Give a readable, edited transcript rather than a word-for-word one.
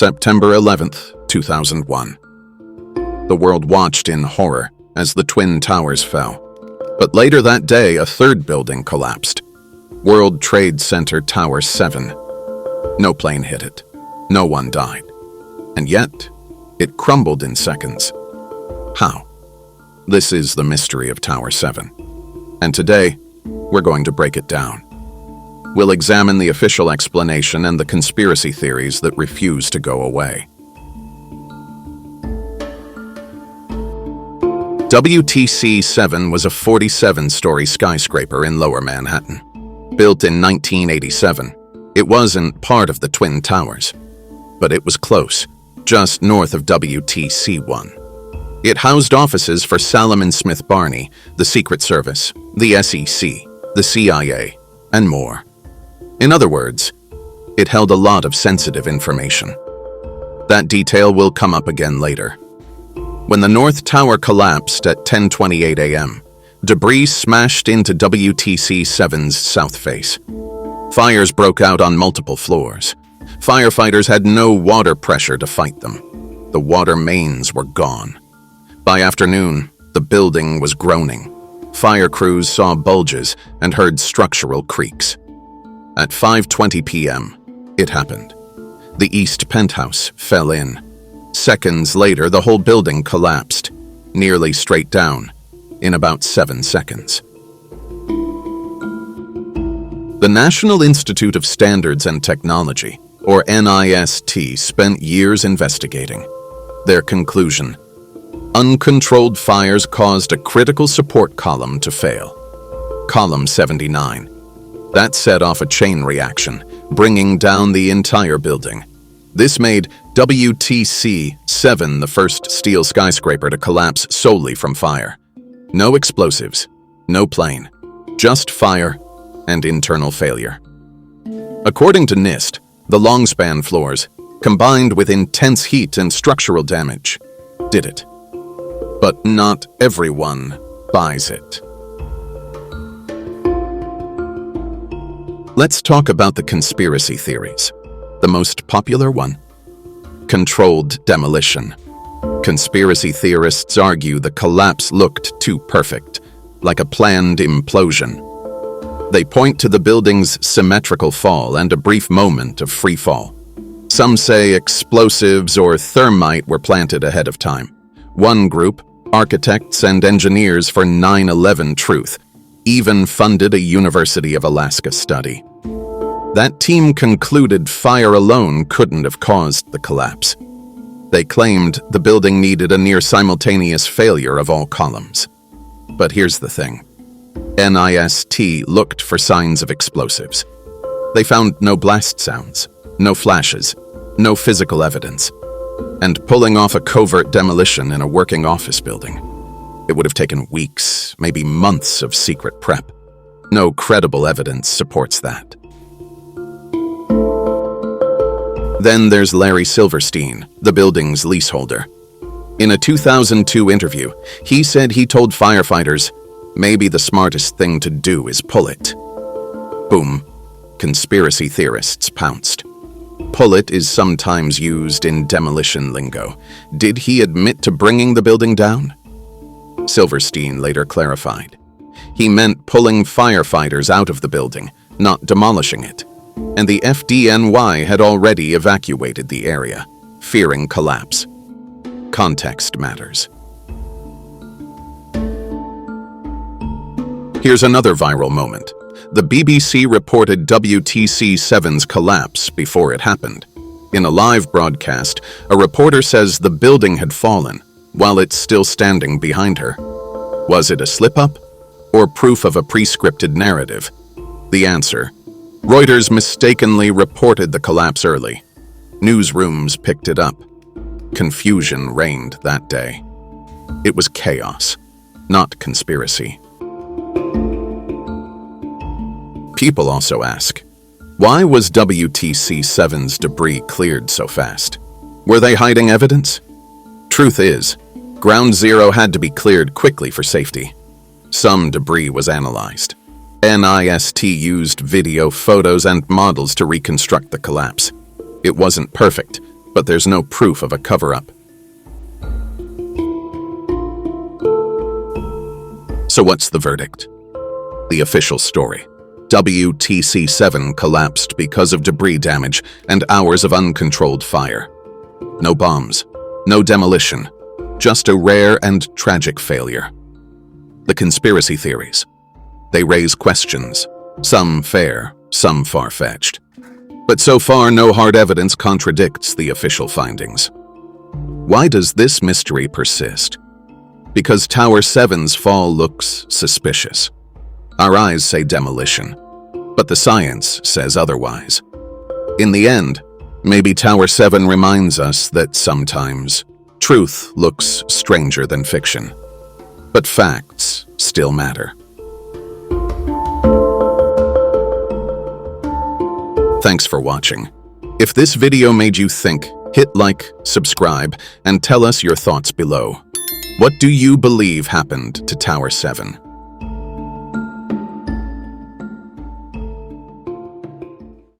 September 11th, 2001. The world watched in horror as the Twin Towers fell. But later that day, a third building collapsed. World Trade Center Tower 7. No plane hit it. No one died. And yet, it crumbled in seconds. How? This is the mystery of Tower 7. And today, we're going to break it down. We'll examine the official explanation and the conspiracy theories that refuse to go away. WTC-7 was a 47-story skyscraper in Lower Manhattan. Built in 1987, it wasn't part of the Twin Towers, but it was close, just north of WTC-1. It housed offices for Salomon Smith Barney, the Secret Service, the SEC, the CIA, and more. In other words, it held a lot of sensitive information. That detail will come up again later. When the North Tower collapsed at 10:28 a.m., debris smashed into WTC-7's south face. Fires broke out on multiple floors. Firefighters had no water pressure to fight them. The water mains were gone. By afternoon, the building was groaning. Fire crews saw bulges and heard structural creaks. At 5:20 p.m., it happened. The east penthouse fell in. Seconds later, the whole building collapsed, nearly straight down, in about 7 seconds. The National Institute of Standards and Technology, or NIST, spent years investigating. Their conclusion: uncontrolled fires caused a critical support column to fail. Column 79. That set off a chain reaction, bringing down the entire building. This made WTC-7 the first steel skyscraper to collapse solely from fire. No explosives, no plane, just fire and internal failure. According to NIST, the long-span floors, combined with intense heat and structural damage, did it. But not everyone buys it. Let's talk about the conspiracy theories. The most popular one: controlled demolition. Conspiracy theorists argue the collapse looked too perfect, like a planned implosion. They point to the building's symmetrical fall and a brief moment of free fall. Some say explosives or thermite were planted ahead of time. One group, architects and engineers for 9/11 Truth, even funded a University of Alaska study. That team concluded fire alone couldn't have caused the collapse. They claimed the building needed a near-simultaneous failure of all columns. But here's the thing. NIST looked for signs of explosives. They found no blast sounds, no flashes, no physical evidence. And pulling off a covert demolition in a working office building, it would have taken weeks, maybe months of secret prep. No credible evidence supports that. Then there's Larry Silverstein, the building's leaseholder. In a 2002 interview, he said he told firefighters, maybe the smartest thing to do is pull it. Boom. Conspiracy theorists pounced. Pull it is sometimes used in demolition lingo. Did he admit to bringing the building down? Silverstein later clarified. He meant pulling firefighters out of the building, not demolishing it. And the FDNY had already evacuated the area, fearing collapse. Context matters. Here's another viral moment. The BBC reported WTC-7's collapse before it happened. In a live broadcast, a reporter says the building had fallen, while it's still standing behind her. Was it a slip-up, or proof of a pre-scripted narrative? The answer: Reuters mistakenly reported the collapse early. Newsrooms picked it up. Confusion reigned that day. It was chaos, not conspiracy. People also ask, why was WTC-7's debris cleared so fast? Were they hiding evidence? Truth is, Ground Zero had to be cleared quickly for safety. Some debris was analyzed. NIST used video, photos, and models to reconstruct the collapse. It wasn't perfect, but there's no proof of a cover-up. So what's the verdict? The official story. WTC-7 collapsed because of debris damage and hours of uncontrolled fire. No bombs, no demolition, just a rare and tragic failure. The conspiracy theories. They raise questions, some fair, some far-fetched. But so far, no hard evidence contradicts the official findings. Why does this mystery persist? Because Tower 7's fall looks suspicious. Our eyes say demolition, but the science says otherwise. In the end, maybe Tower 7 reminds us that sometimes truth looks stranger than fiction, but facts still matter. Thanks for watching. If this video made you think, hit like, subscribe, and tell us your thoughts below. What do you believe happened to Tower 7?